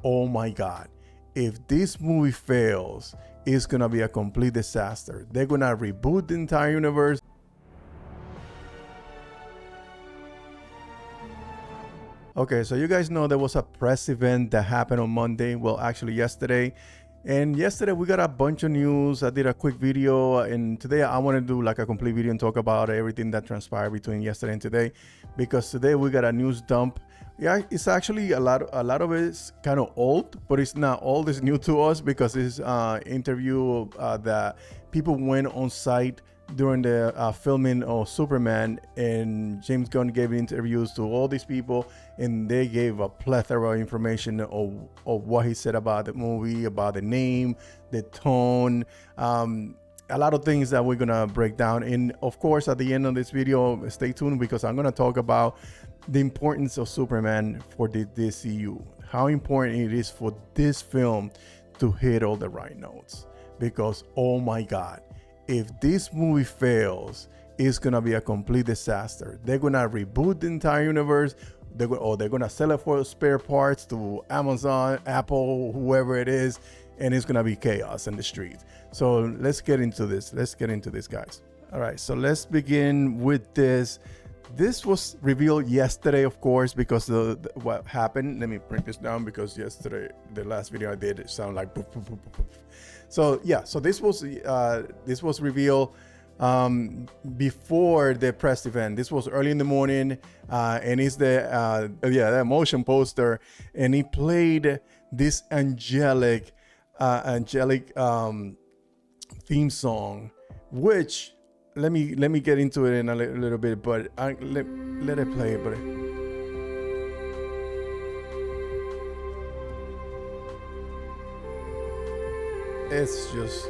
oh my God, if this movie fails, it's gonna be a complete disaster. They're gonna reboot the entire universe. Okay, so you guys know there was a press event that happened on Monday. Well, actually yesterday. And yesterday we got a bunch of news. I did a quick video, and today I want to do like a complete video and talk about everything that transpired between yesterday and today, because today we got a news dump. Yeah, it's actually a lot of it is kind of old, but it's not all this new to us, because it's interview that people went on site during the filming of Superman, and James Gunn gave interviews to all these people, and they gave a plethora of information of what he said about the movie, about the name, the tone, a lot of things that we're gonna break down. And of course, at the end of this video, stay tuned, because I'm gonna talk about the importance of Superman for the DCU, how important it is for this film to hit all the right notes. Because oh my God, if this movie fails, it's gonna be a complete disaster. They're gonna reboot the entire universe. They're gonna sell it for spare parts to Amazon, Apple, whoever it is, and it's gonna be chaos in the streets. So let's get into this. Guys. All right, so let's begin with this. This was revealed yesterday, of course, because what happened. Let me print this down, because yesterday, the last video I did, it sounded like poof, poof, poof, poof, poof. So yeah, so this was revealed before the press event. This was early in the morning, and it's that motion poster, and he played this angelic theme song, which let me get into it in a little bit, but let it play. But it's just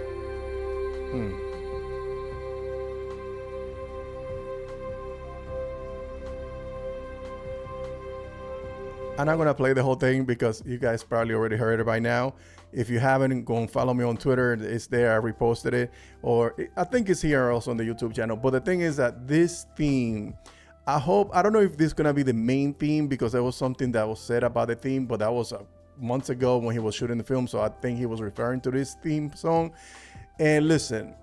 I'm not gonna play the whole thing, because you guys probably already heard it by now. If you haven't, go and follow me on Twitter. It's there. I reposted it, or I think it's here also on the YouTube channel. But the thing is that this theme, I don't know if this is gonna be the main theme, because there was something that was said about the theme, but that was months ago when he was shooting the film. So I think he was referring to this theme song. And listen,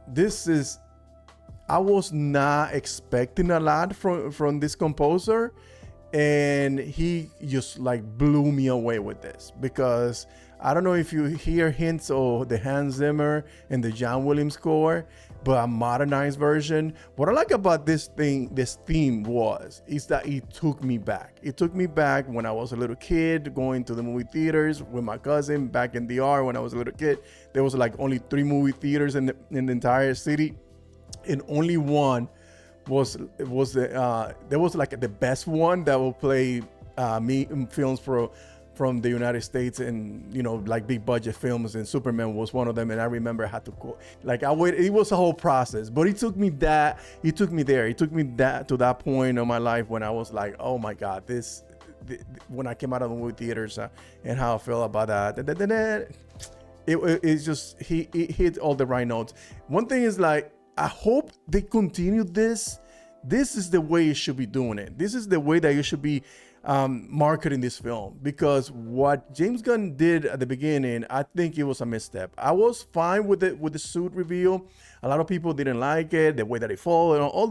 I was not expecting a lot from this composer, and he just like blew me away with this, because I don't know if you hear hints of the Hans Zimmer and the John Williams score, but a modernized version. What I like about this theme is that it took me back. It took me back when I was a little kid, going to the movie theaters with my cousin back in DR. When I was a little kid, there was like only 3 movie theaters in the entire city, and only one was there was like the best one that will play films from the United States, and like big budget films, and Superman was one of them. And I remember I had to go, like it was a whole process, but it took me there. It took me to that point of my life when I was like, oh my God, when I came out of the movie theaters, and how I felt about that. It's just he hit all the right notes. One thing is, like, I hope they continue this. This is the way you should be doing it. This is the way that you should be marketing this film, because what James Gunn did at the beginning, I think it was a misstep. I was fine with the suit reveal. A lot of people didn't like it, the way that it fall, and all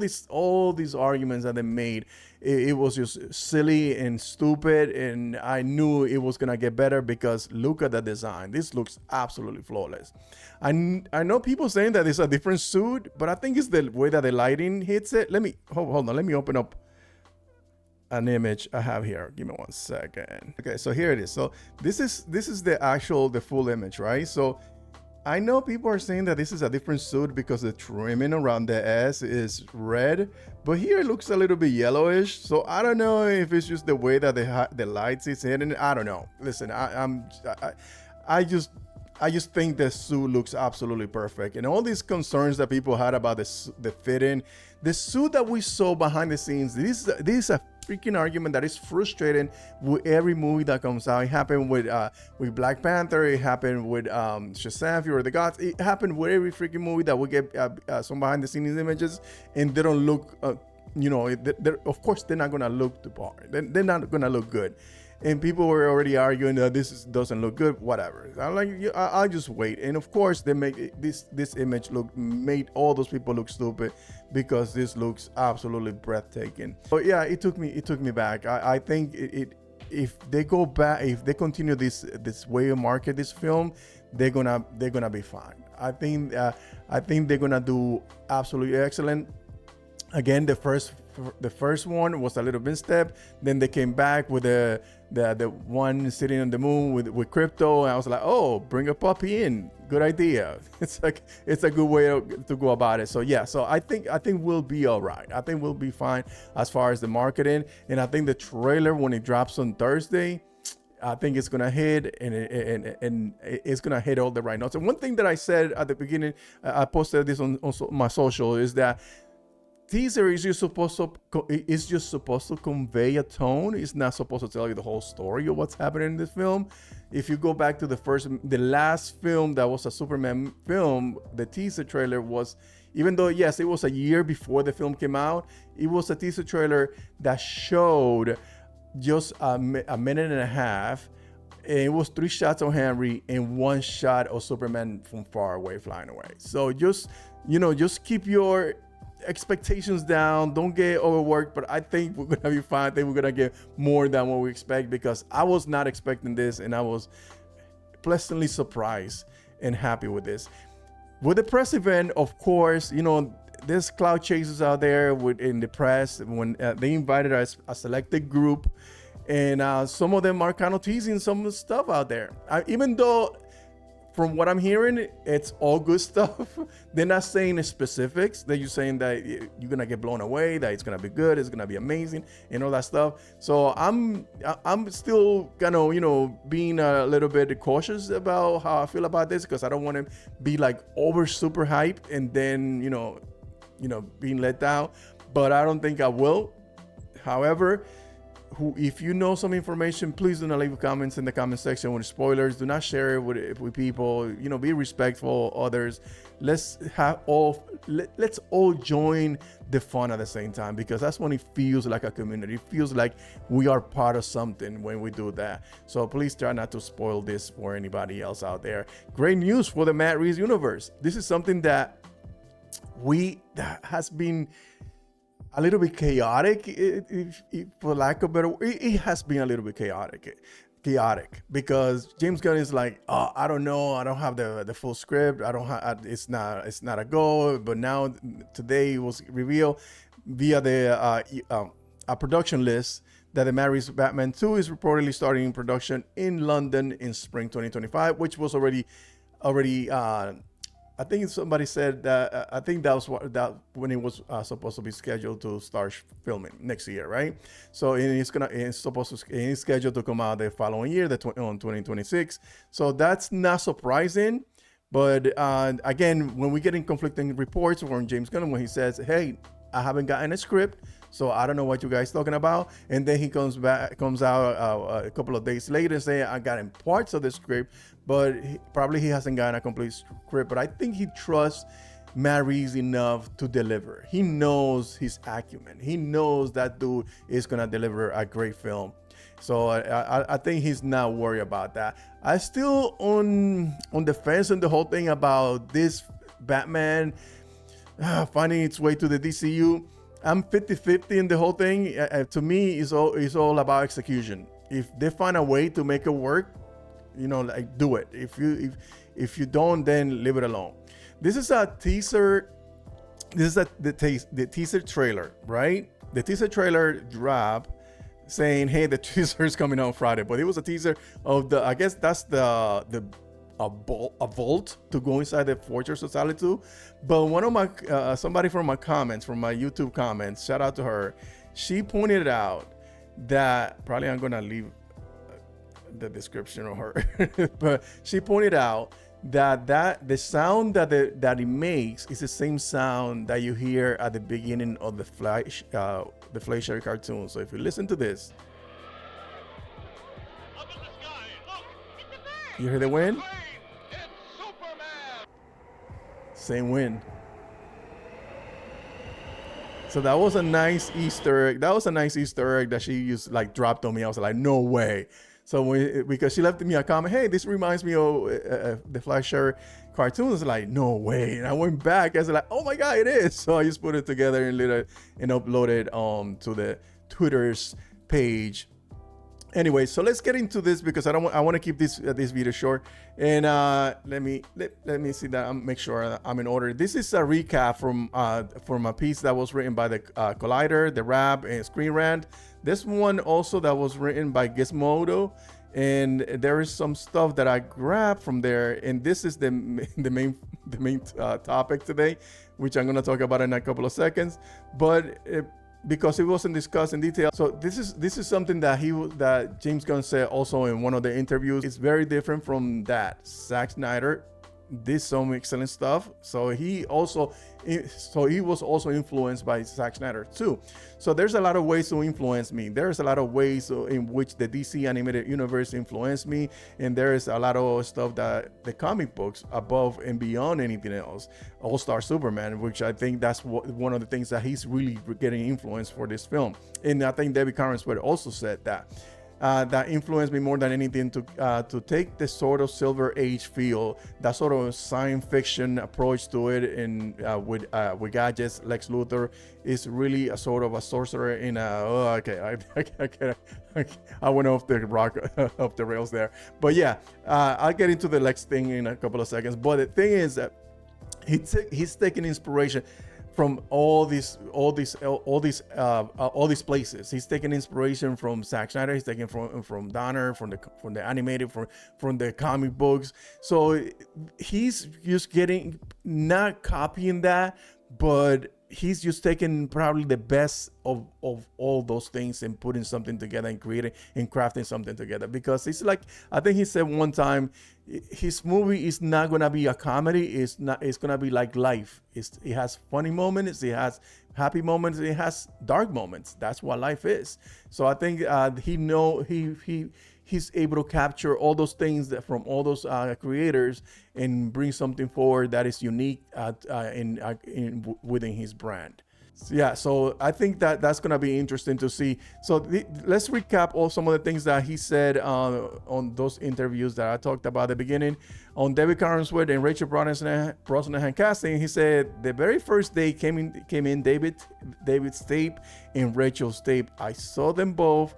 these arguments that they made. It was just silly and stupid, and I knew it was gonna get better, because look at the design. This looks absolutely flawless. I know people saying that it's a different suit, but I think it's the way that the lighting hits it. Let me hold on. Let me open up an image I have here. Give me 1 second. Okay, so here it is. So this is the full image, right? So I know people are saying that this is a different suit because the trimming around the S is red, but here it looks a little bit yellowish. So I don't know if it's just the way that the lights is hitting. I don't know. Listen, I just think the suit looks absolutely perfect, and all these concerns that people had about the fitting, the suit that we saw behind the scenes. This is a freaking argument that is frustrating with every movie that comes out. It happened with Black Panther. It happened with Shazam: Fury of the Gods. It happened with every freaking movie that we get some behind the scenes images, and they don't look. Of course, they're not gonna look the part. They're not gonna look good. and people were already arguing that doesn't look good. Whatever. I'm like, I'll just wait. And of course, they make this image made all those people look stupid because this looks absolutely breathtaking. But yeah, it took me back. I think if they go back, if they continue this way of market this film, they're gonna be fine. I think they're gonna do absolutely excellent. Again, the first one was a little bit step. Then they came back with the one sitting on the moon with crypto, and I was like, oh, bring a puppy in. Good idea. It's a good way to go about it. So yeah, so I think we'll be all right. I think we'll be fine as far as the marketing, and I think the trailer when it drops on Thursday, I think it's gonna hit, and it's gonna hit all the right notes. And one thing that I said at the beginning, I posted this on my social, is that teaser is just supposed to convey a tone. It's not supposed to tell you the whole story of what's happening in this film. If you go back to the last film that was a Superman film, the teaser trailer was, even though yes, it was a year before the film came out, it was a teaser trailer that showed just a minute and a half. And it was 3 shots of Henry and 1 shot of Superman from far away flying away. So just keep your expectations down, don't get overworked, but I think we're gonna be fine. I think we're gonna get more than what we expect, because I was not expecting this, and I was pleasantly surprised and happy with this. With the press event, of course, there's cloud chasers out there in the press when they invited a selected group, and some of them are kind of teasing some stuff out there. Even though from what I'm hearing, it's all good stuff. They're not saying the specifics. They're just saying that you're gonna get blown away, that it's gonna be good, it's gonna be amazing, and all that stuff. So I'm still kind of being a little bit cautious about how I feel about this, because I don't want to be like super hyped and then being let down. But I don't think I will. However, if you know some information, please do not leave comments in the comment section with spoilers. Do not share it with people. Be respectful of others. Let's all join the fun at the same time, because that's when it feels like a community. It feels like we are part of something when we do that. So please try not to spoil this for anybody else out there. Great news for the Matt Reeves universe. This is something that has been a little bit chaotic, for lack of a better word. It has been a little bit chaotic because James Gunn is like, oh, I don't know, I don't have the full script, it's not a go. But now today it was revealed via a production list that the Matt Reeves Batman 2 is reportedly starting production in London in spring 2025, which was already I think somebody said that. I think that was when it was supposed to be scheduled to start filming next year, right? So it's scheduled to come out the following year, on 2026. So that's not surprising. But again, when we get in conflicting reports from James Gunn, when he says, "Hey, I haven't gotten a script, so I don't know what you guys talking about," and then he comes out a couple of days later saying, "I got in parts of the script, but he hasn't gotten a complete script." But I think he trusts Matt Reeves enough to deliver. He knows his acumen. He knows that dude is gonna deliver a great film. So I think he's not worried about that. I still on the fence on the whole thing about this Batman finding its way to the DCU. I'm 50-50 in the whole thing. To me, it's all about execution. If they find a way to make it work, do it. If you don't, then leave it alone. This is a teaser. This is the teaser trailer, right? The teaser trailer dropped saying, "Hey, the teaser is coming out Friday," but it was a teaser of I guess that's a vault to go inside the Fortress of Solitude. But one of my somebody from my YouTube comments, shout out to her, she pointed out that, probably I'm gonna leave the description of her but she pointed out that the sound that it makes is the same sound that you hear at the beginning of the Flash cartoon. So if you listen to this, up in the sky, look, it's a bird. You hear the wind? It's Superman. Same wind. So that was a nice Easter egg. That was a nice Easter egg that she used, like, dropped on me. I was like, no way. So because she left me a comment, hey, this reminds me of the Fleischer cartoons. Like, no way. And I went back. I was like, oh my God, it is. So I just put it together and uploaded to the Twitter's page. Anyway, so let's get into this because I want to keep this video short. And let me see that I make sure I'm in order. This is a recap from a piece that was written by the Collider, the Rap, and Screen Rant. This one also that was written by Gizmodo, and there is some stuff that I grabbed from there. And this is the main topic today, which I'm gonna talk about in a couple of seconds. But because it wasn't discussed in detail. So this is something that James Gunn said also in one of the interviews. It's very different from that. Zack Snyder did some excellent stuff. So he was also influenced by Zack Snyder too. So there's a lot of ways to influence me. There's a lot of ways in which the DC animated universe influenced me, and there's a lot of stuff that the comic books above and beyond anything else. All-Star Superman, which I think that's one of the things that he's really getting influence for this film. And I think David Corenswet also said that. That influenced me more than anything to take the sort of Silver Age feel, that sort of science fiction approach to it, and with gadgets. Lex Luthor is really a sort of a sorcerer in a. I went off the rails there, but yeah, I'll get into the Lex thing in a couple of seconds. But the thing is that he's taking inspiration from all these places. He's taking inspiration from Zack Snyder. He's taking from Donner, from the animated, from the comic books. So he's just not copying that, but he's just taking probably the best of all those things and putting something together and creating and crafting something together. Because it's like, I think he said one time, his movie is not gonna be a comedy. It's gonna be like life. It has funny moments, it has happy moments, it has dark moments. That's what life is. So I think he's able to capture all those things from all those creators and bring something forward that is unique within his brand. Yeah, so I think that's going to be interesting to see. So let's recap all some of the things that he said on those interviews that I talked about at the beginning. On David Corenswet and Rachel Brosnahan casting, he said the very first day came in David's tape and Rachel's tape. I saw them both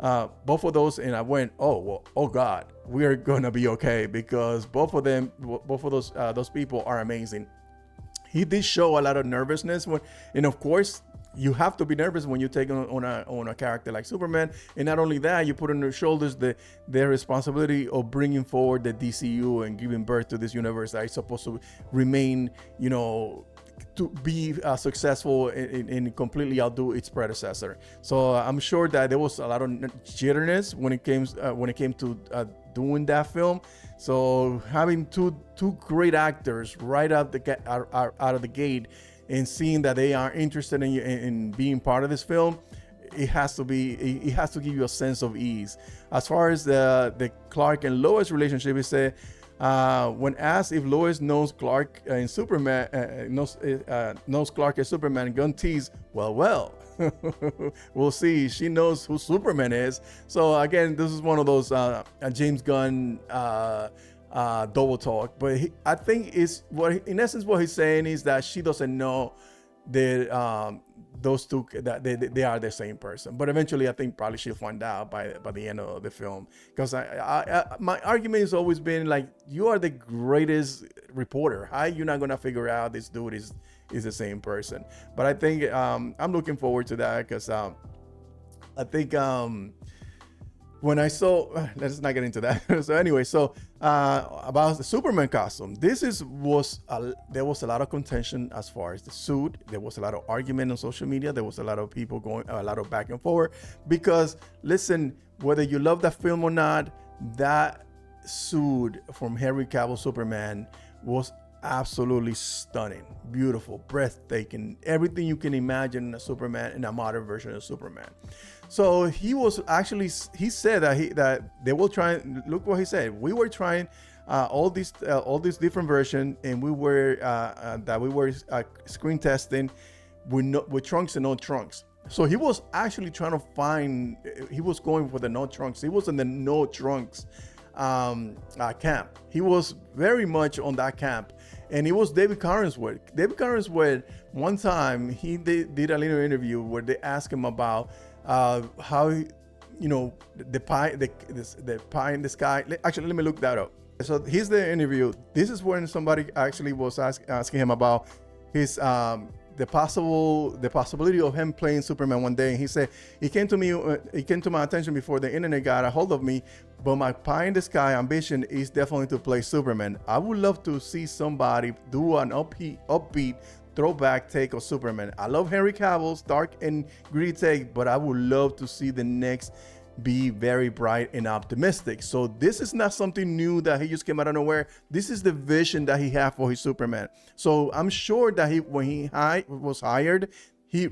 of those, and I went, oh God, we are gonna be okay, because both of those people are amazing. He did show a lot of nervousness and of course you have to be nervous when you take on a character like Superman. And not only that, you put on your shoulders the responsibility of bringing forward the DCU and giving birth to this universe that is supposed to remain, to be successful and completely outdo its predecessor. So I'm sure that there was a lot of jitterness when it came to doing that film. So having two great actors right out of the gate and seeing that they are interested in being part of this film, it has to give you a sense of ease. As far as the Clark and Lois relationship, he said, when asked if Lois knows Clark and Superman, knows Clark and Superman, Gunn teased, well, we'll see. She knows who Superman is. So again, this is one of those James Gunn double talk. But I think in essence what he's saying is that she doesn't know that those two, that they are the same person. But eventually, I think probably she'll find out by the end of the film. Because my argument has always been like, you are the greatest reporter. How are you not gonna figure out this dude is the same person? But I think I'm looking forward to that, because I think when I saw, let's not get into that. So anyway, about the Superman costume, there was a lot of contention as far as the suit. There was a lot of argument on social media. There was a lot of people going, a lot of back and forth, because listen, whether you love that film or not, that suit from Henry Cavill Superman was absolutely stunning, beautiful, breathtaking, everything you can imagine in a Superman, in a modern version of Superman. So he said that they will try. Look what he said. We were trying all these different versions, and we were screen testing with trunks and no trunks. So he was actually trying to find. He was going for the no trunks. He was in the no trunks camp. He was very much on that camp. And it was David Corenswet. David Corenswet, one time, he did a little interview where they asked him about how, the pie in the sky. Actually, let me look that up. So here's the interview. This is when somebody actually was asking him about his the possibility of him playing Superman one day. And he said, it came to my attention before the internet got a hold of me, but my pie in the sky ambition is definitely to play Superman. I would love to see somebody do an upbeat throwback take of Superman. I love Henry Cavill's dark and gritty take, but I would love to see the next be very bright and optimistic. So this is not something new that he just came out of nowhere. This is the vision that he had for his Superman. So I'm sure that when he was hired, he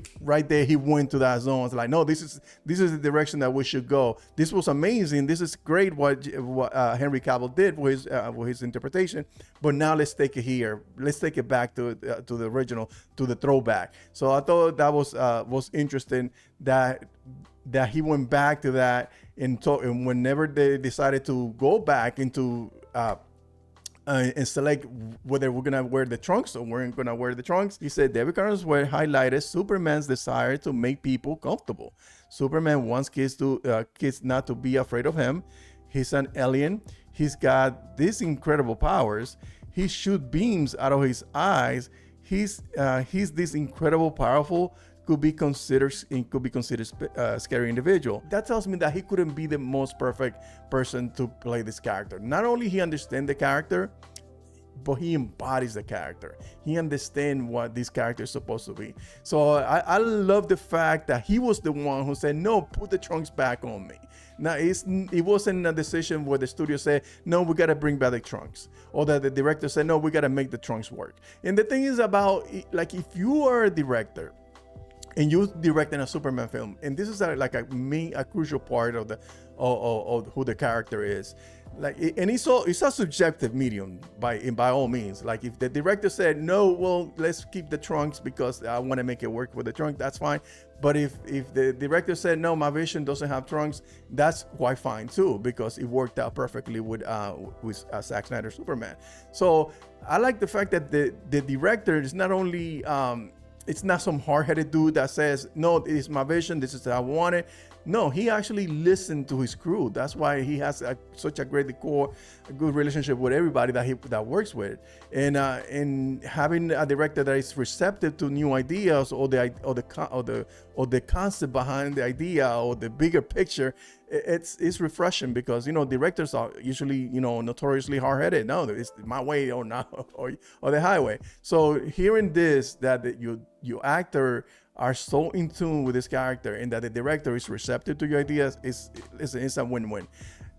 went to that zone. It's like, no, this is the direction that we should go. This was amazing. This is great what Henry Cavill did with his interpretation. But now let's take it here. Let's take it back to the original, to the throwback. So I thought that was interesting that he went back to that and whenever they decided to go back into and select whether we're gonna wear the trunks or we're gonna wear the trunks, he said David Corenswet highlighted Superman's desire to make people comfortable. Superman wants kids not to be afraid of him. He's an alien. He's got these incredible powers. He shoots beams out of his eyes. He's this incredible, powerful, could be considered scary individual. That tells me that he couldn't be the most perfect person to play this character. Not only he understands the character, but he embodies the character. He understands what this character is supposed to be. So I love the fact that he was the one who said, no, put the trunks back on me. Now, it wasn't a decision where the studio said, no, we got to bring back the trunks. Or that the director said, no, we got to make the trunks work. And the thing is about, like, if you are a director, and you directing a Superman film, and this is a crucial part of who the character is. Like, and it's a subjective medium by all means. Like, if the director said no, well, let's keep the trunks because I want to make it work with the trunk, that's fine. But if the director said no, my vision doesn't have trunks, that's quite fine too, because it worked out perfectly with Zack Snyder Superman. So I like the fact that the director is not only it's not some hard-headed dude that says, no, it's my vision, this is how I want it. No, he actually listened to his crew. That's why he has such a great decor, a good relationship with everybody that works with. And having a director that is receptive to new ideas or the concept behind the idea or the bigger picture, it's refreshing, because directors are usually notoriously hard-headed. No, it's my way or not, or the highway. So hearing this, that your actor are so in tune with this character and that the director is receptive to your ideas, is a win-win.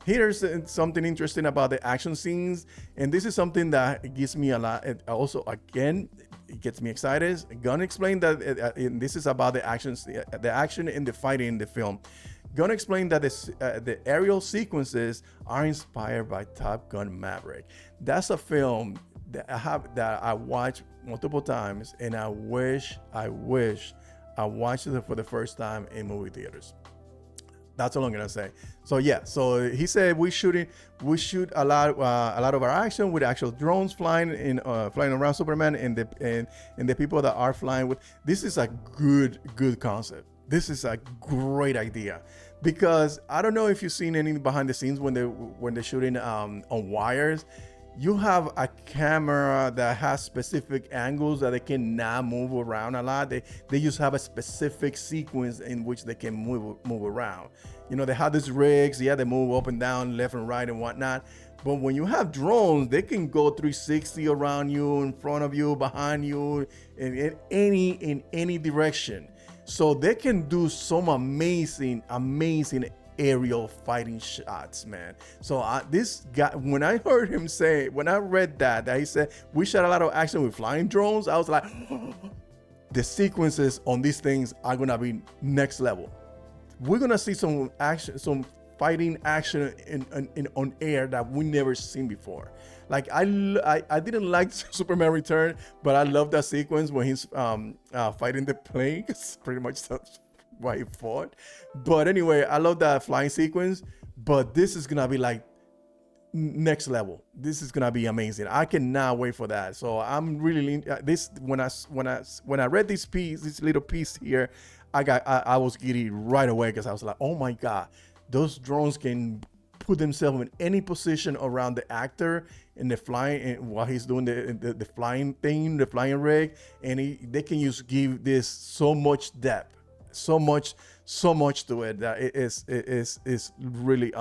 Here's something interesting about the action scenes, and this is something that gives me a lot. Also, again, it gets me excited. Gunn explained that this is about the action and the fighting in the film. Gunn explained that the aerial sequences are inspired by Top Gun Maverick. That's a film that I watched multiple times, and I wish I watched it for the first time in movie theaters. That's all I'm gonna say. So yeah, so he said we shoot a lot of our action with actual drones flying around Superman, and the people that are flying with. This is a good concept. This is a great idea, because I don't know if you've seen any behind the scenes when they're shooting on wires. You have a camera that has specific angles that they cannot move around a lot. They just have a specific sequence in which they can move around. They have these rigs, they move up and down, left and right and whatnot. But when you have drones, they can go 360 around you, in front of you, behind you, in any direction. So they can do some amazing aerial fighting shots, man. So this guy, when I read that he said we shot a lot of action with flying drones, I was like, the sequences on these things are gonna be next level. We're gonna see some action, some fighting action in on air that we never seen before. Like I didn't like Superman Return, but I love that sequence when he's fighting the plane. It's pretty much that's why he fought. But anyway, I love that flying sequence. But this is gonna be like next level. This is gonna be amazing. I cannot wait for that. So I'm really this when I read this little piece here, I was giddy right away because I was like, oh my god, those drones can put themselves in any position around the actor in the flying and while he's doing the flying thing, the flying rig, and they can just give this so much depth, so much to it that it is really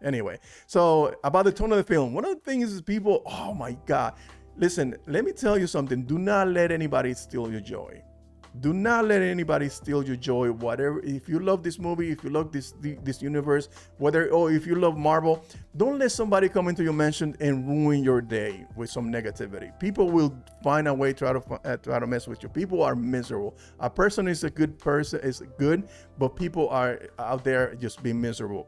Anyway, so about the tone of the film, one of the things is people, oh my God, listen, let me tell you something. Do not let anybody steal your joy. Do not let anybody steal your joy. Whatever, if you love this movie, if you love this universe, if you love Marvel, don't let somebody come into your mansion and ruin your day with some negativity. People will find a way to try to mess with you. People are miserable. A person is a good person, is good, but people are out there just being miserable.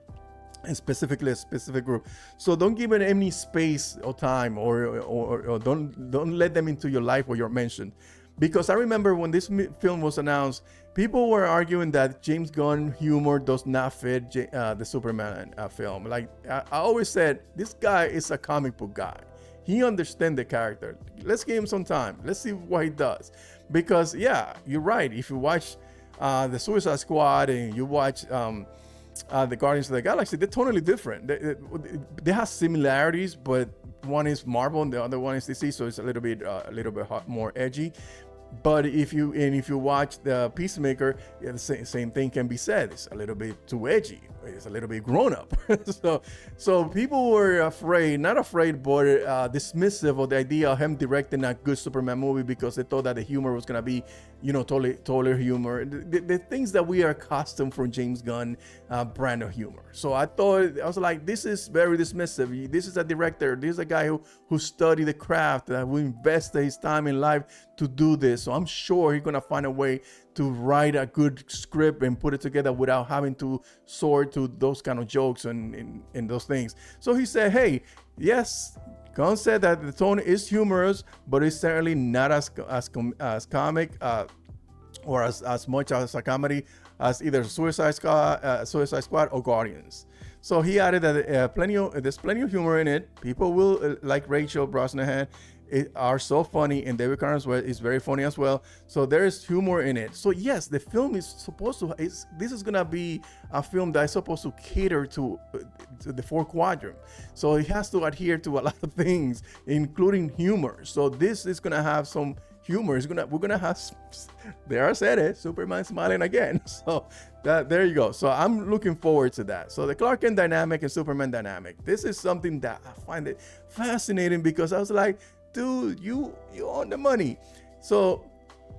And specifically a specific group. So don't give it any space or time, or don't let them into your life or your mention. Because I remember when this film was announced, people were arguing that James Gunn humor does not fit the Superman film. Like I always said, this guy is a comic book guy. He understands the character. Let's give him some time. Let's see what he does. Because yeah, you're right. If you watch the Suicide Squad and you watch the Guardians of the Galaxy, they're totally different. They have similarities, but one is Marvel and the other one is DC, so it's a little bit more edgy. But if you watch the Peacemaker, yeah, the same thing can be said. It's a little bit too edgy. It's a little bit grown up. so people were not afraid, but dismissive of the idea of him directing a good Superman movie because they thought that the humor was gonna be, totally humor. The things that we are accustomed from James Gunn brand of humor. So I was like, this is very dismissive. This is a director. This is a guy who studied the craft, who invested his time in life to do this. So I'm sure he's gonna find a way to write a good script and put it together without having to sort to those kind of jokes and those things. So he said, hey, yes, Gunn said that the tone is humorous, but it's certainly not as comic or as much as a comedy as either Suicide Squad or Guardians. So he added that there's plenty of humor in it. People will like Rachel Brosnahan are so funny, and David Corenswet is very funny as well. So there is humor in it. So yes, the film is supposed to. This is gonna be a film that is supposed to cater to the fourth quadrant. So it has to adhere to a lot of things, including humor. So this is gonna have some humor. We're gonna have. There I said it. Superman smiling again. So there you go. So I'm looking forward to that. So the Clark Kent dynamic and Superman dynamic. This is something that I find it fascinating because I was like, dude, you on the money. So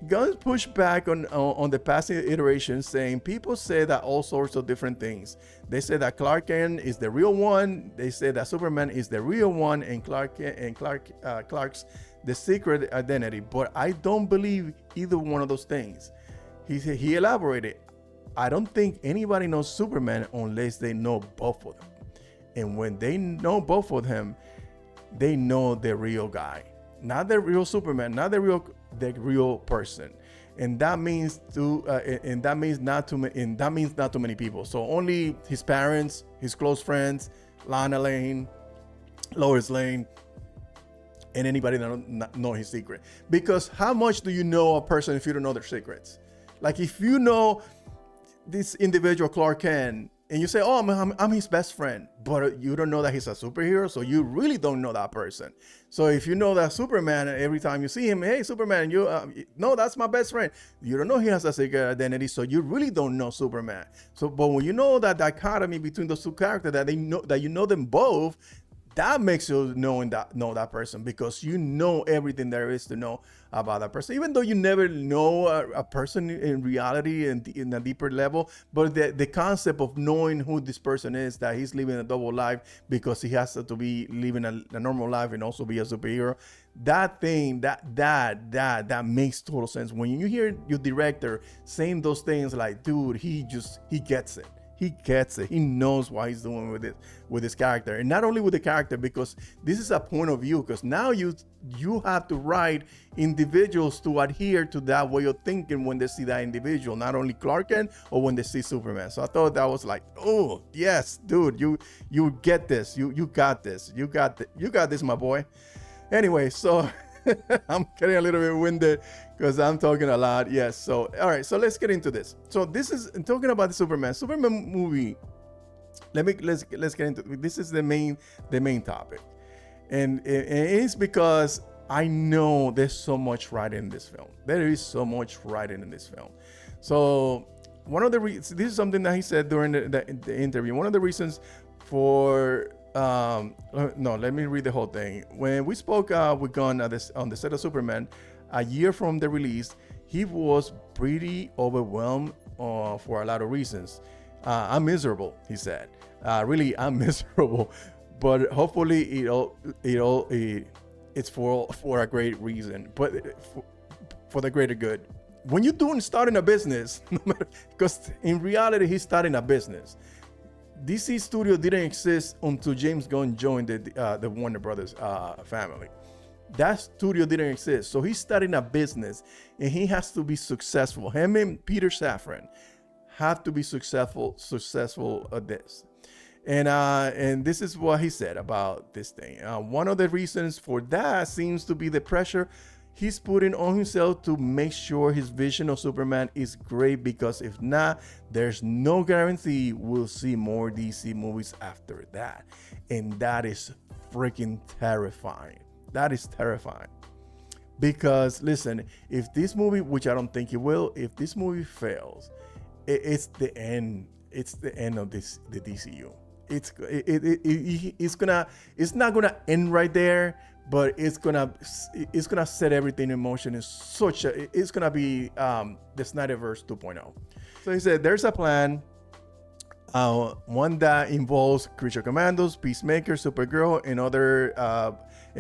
Gunn pushed back on the past iterations, saying people say that all sorts of different things. They say that Clark Kent is the real one. They say that Superman is the real one, and Clark's the secret identity. But I don't believe either one of those things. He elaborated. I don't think anybody knows Superman unless they know both of them. And when they know both of them, they know the real guy, not the real Superman, not the real person. And that means not too many people. So only his parents, his close friends, Lana Lane, Lois Lane, and anybody that don't know his secret. Because how much do you know a person if you don't know their secrets? Like if you know this individual Clark Kent, and you say, oh, I'm his best friend, but you don't know that he's a superhero, so you really don't know that person. So if you know that Superman, every time you see him, hey, Superman, no, that's my best friend. You don't know he has a secret identity, so you really don't know Superman. So, but when you know that dichotomy between those two characters, that you know them both, that makes you know that person, because you know everything there is to know about that person, even though you never know a person in reality and in a deeper level. But the concept of knowing who this person is, that he's living a double life because he has to be living a normal life and also be a superhero, that makes total sense. When you hear your director saying those things, like, dude, he gets it. He gets it. He knows what he's doing with this character, and not only with the character, because this is a point of view. Because now you have to write individuals to adhere to that way of thinking when they see that individual, not only Clark Kent or when they see Superman. So I thought that was like, oh yes, dude, you get this. You got this. You got this, my boy. Anyway, so I'm getting a little bit winded because I'm talking a lot. Yes. So, all right. So let's get into this. So this is talking about the Superman movie. Let's get into this. Is the main topic, and it's because I know there's so much writing in this film. There is so much writing in this film. So one of the this is something that he said during the interview. One of the reasons for no, let me read the whole thing. When we spoke with Gunn on the set of Superman, a year from the release, he was pretty overwhelmed for a lot of reasons. I'm miserable, he said. Really, I'm miserable, but hopefully it's for a great reason, but for the greater good. When you're starting a business, because in reality, he's starting a business. DC Studio didn't exist until James Gunn joined the Warner Brothers family. That studio didn't exist, so he's starting a business, and he has to be successful. Him and Peter Safran have to be successful at this. And this is what he said about this thing. One of the reasons for that seems to be the pressure he's putting on himself to make sure his vision of Superman is great, because if not, there's no guarantee we'll see more DC movies after that. And that is freaking terrifying. That is terrifying. Because listen, if this movie, which I don't think it will, if this movie fails, it's the end. It's the end of the DCU. It's not gonna end right there, but it's gonna set everything in motion. It's gonna be the Snyderverse 2.0. So he said there's a plan, one that involves Creature Commandos, Peacemaker, Supergirl, and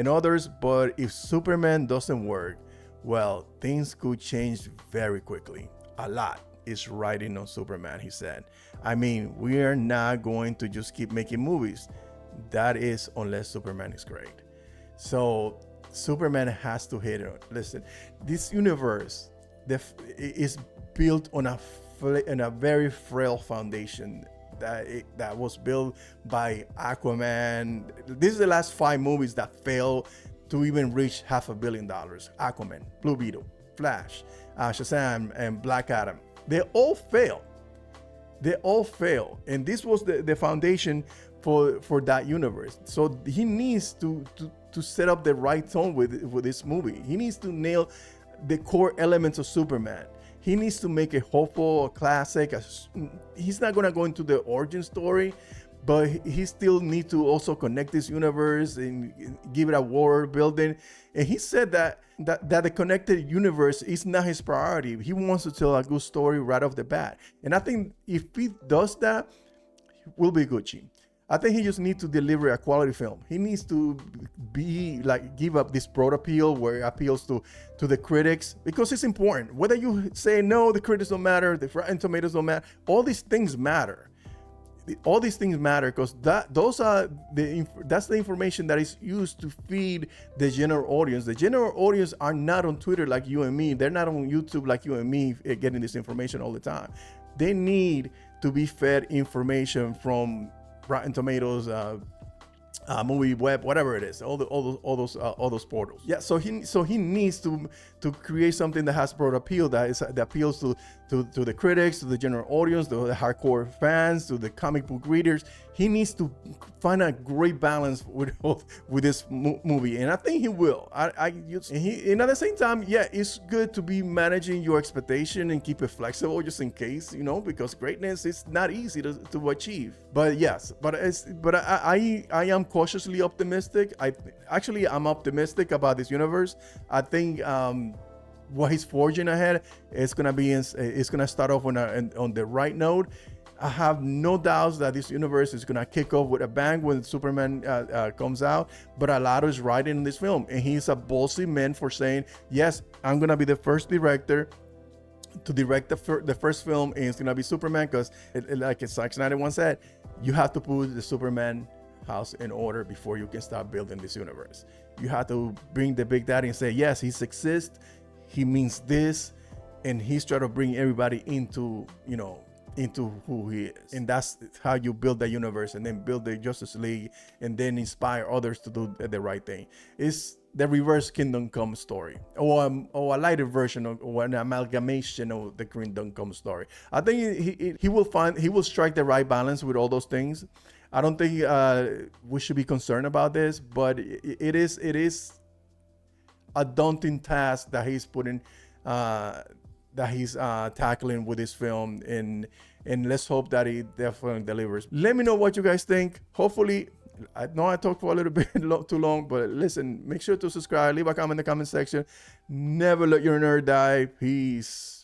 others. But if Superman doesn't work, well, things could change very quickly. A lot is riding on Superman, he said. I mean, we are not going to just keep making movies. That is, unless Superman is great. So Superman has to hit it. Listen, this universe is built on a very frail foundation that was built by Aquaman. This is the last 5 movies that failed to even reach $500 million. Aquaman, Blue Beetle, Flash, Shazam, and Black Adam. They all failed. And this was the foundation for that universe. So he needs to set up the right tone with this movie. He needs to nail the core elements of Superman. He needs to make it hopeful, a classic. He's not going to go into the origin story, but he still needs to also connect this universe and give it a world building. And he said that the connected universe is not his priority. He wants to tell a good story right off the bat. And I think if he does that, we'll be Gucci. I think he just needs to deliver a quality film. He needs to give up this broad appeal where it appeals to the critics, because it's important. Whether you say no, the critics don't matter, the Rotten Tomatoes don't matter, all these things matter. All these things matter because that's the information that is used to feed the general audience. The general audience are not on Twitter like you and me. They're not on YouTube like you and me getting this information all the time. They need to be fed information from Rotten Tomatoes, Movie Web, whatever it is, all those portals. Yeah, so he needs to create something that has broad appeal, that appeals to the critics, to the general audience, to the hardcore fans, to the comic book readers. He needs to find a great balance with this movie, and I think he will. And at the same time, yeah, it's good to be managing your expectation and keep it flexible just in case, because greatness is not easy to achieve. But yes, I am cautiously optimistic. I'm optimistic about this universe. I think what he's forging ahead is gonna start off on the right note. I have no doubts that this universe is gonna kick off with a bang when Superman comes out. But a lot is riding in this film, and he's a ballsy man for saying, yes, I'm gonna be the first director to direct the first film is gonna be Superman, because like Zack Snyder once said, you have to put the Superman house in order before you can start building this universe. You have to bring the Big Daddy and say, yes, he exists, he means this, and he's trying to bring everybody into, you know, into who he is. And that's how you build the universe, and then build the Justice League, and then inspire others to do the right thing. It's the reverse Kingdom Come story, or a lighter version of, or an amalgamation of the Kingdom Come story. I think he will strike the right balance with all those things. I don't think we should be concerned about this, but it is a daunting task that he's putting, that he's tackling with this film, and let's hope that he definitely delivers. Let me know what you guys think. Hopefully, I know I talked for a little bit too long, but listen, make sure to subscribe, leave a comment in the comment section. Never let your nerd die. Peace.